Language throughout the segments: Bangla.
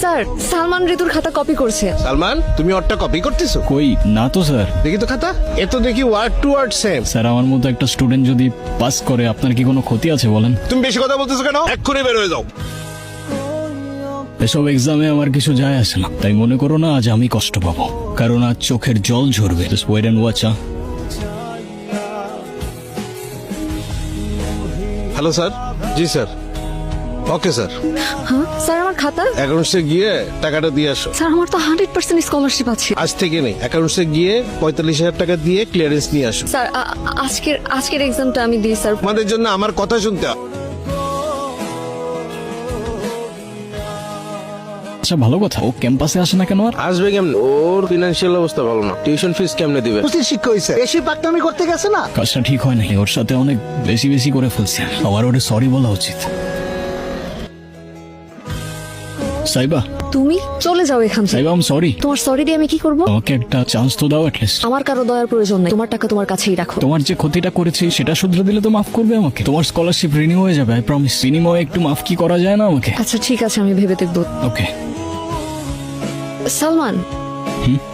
স্যার সালমান ঋতুর খাতা কপি করছে। সালমান, তুমি ওরটা কপি করতেছো? কই না তো স্যার। দেখি তো খাতা। এ তো দেখি word to word same. Sir আমার মতো একটা স্টুডেন্ট যদি পাস করে আপনার কি কোনো ক্ষতি আছে বলেন? তুমি বেশি কথা বলতেছো কেন? এক্ষুনি বের হয়ে যাও। এসব এক্সামে আমার কিছু যায় আসে না, তাই মনে করো না আজ আমি কষ্ট পাবো, কারণ আজ চোখের জল ঝরবে। Just wait and watch. Hello sir. জি স্যার। Okay sir. হ্যাঁ স্যার, আমার খাতা। অ্যাকাউন্টসে গিয়ে টাকাটা দিয়ে আসো। স্যার আমার তো 100% স্কলারশিপ আছে। আজ থেকে নেই, অ্যাকাউন্টসে গিয়ে 45,000 টাকা দিয়ে ক্লিয়ারেন্স নিয়ে আসো। স্যার আজকের এক্সামটা আমি দিই স্যার। তোমাদের জন্য আমার কথা শুনতে হবে। আচ্ছা ভালো কথা, ও ক্যাম্পাসে আসে না কেন আর? আসবে কেমন? ওর ফিনান্সিয়াল অবস্থা ভালো না। টিউশন ফিস কেমনে দিবে? শিক্ষা হয়েছে, বেশি পাকনামি করতে গেছে না। কাজটা ঠিক হয় নাই, ওর সাথে অনেক বেশি বেশি করে ফেলছে। আমার ওরে সরি বলা উচিত। সাইবা, তুমি চলে যাও এখান থেকে। Saiba I am sorry. তোমার সরি দিয়ে আমি কি করব? আমাকে একটা চান্স তো দাও অ্যাটলিস্ট। আমার কারো দয়ার প্রয়োজন নেই, তোমার টাকা তোমার কাছেই রাখো। তোমার যে ক্ষতিটা করেছি সেটা শুধরে দিলে তো মাফ করবে আমাকে। তোমার স্কলারশিপ রিনিউ হয়ে যাবে, আই প্রমিস। বিনিময়ে একটু মাফ কি করা যায় না আমাকে? আচ্ছা ঠিক আছে, আমি ভেবে দেখবো। Okay. Salman,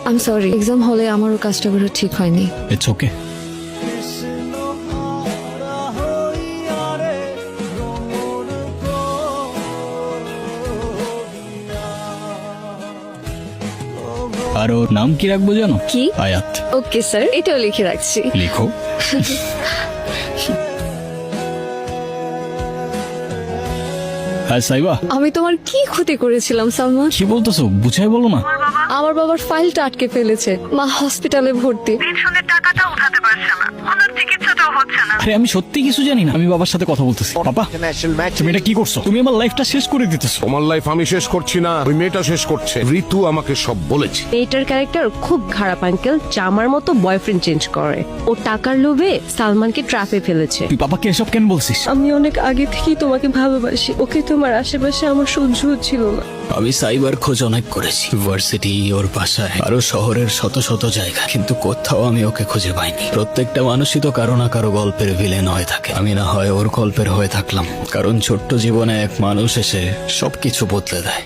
I am sorry, exam হলে আমারও কাজটা করা ঠিক হয়নি। It's okay. আর ওর নাম কি রাখবো জানো? কি? আয়াত। ওকে স্যার, এটাও লিখে রাখছি। লিখো। হ্যাঁ সাইবা, আমি তোমার কি ক্ষতি করেছিলাম সালমান? কি বলতেছো? বুঝাই বলো না। আমার বাবার ফাইলটা আটকে ফেলেছে, মা হসপিটালে ভর্তি। পেনশনের টাকাটা উঠাতে পারছে না, ওনার চিকিৎসাটাও হচ্ছে না। আরে আমি সত্যি কিছু জানি না, আমি বাবার সাথে কথা বলতেছি। বাবা ইন্টারন্যাশনাল ম্যাচ। তুমি এটা কি করছো? তুমি আমার লাইফটা শেষ করে দিতেছো। তোমার লাইফ আমি শেষ করছি না, ওই মেয়েটা শেষ করছে। ঋতু আমাকে সব বলেছে। মেয়েটার ক্যারেক্টার খুব খারাপ আঙ্কেল, জামার মতো বয়ফ্রেন্ড চেঞ্জ করে। ও টাকার লোভে সালমানকে ট্র্যাপে ফেলেছে। তুই বাবাকে এসব কেন বলছিস? আমি অনেক আগে থেকেই তোমাকে ভালোবাসি, ওকে তোমার আশেপাশে আমার সহ্য হচ্ছিল না। আমি সাইবার খোঁজ অনেক করেছি, ইউনিভার্সিটি, ওর বাসায়, আরো শহরের শত শত জায়গা, কিন্তু কোথাও আমি ওকে খুঁজে পাইনি। প্রত্যেকটা মানুষই তো কারো না কারো গল্পের ভিলেন হয়ে থাকে। আমি না হয় ওর গল্পের হয়ে থাকলাম, কারণ ছোট্ট জীবনে এক মানুষ এসে সবকিছু বদলে দেয়।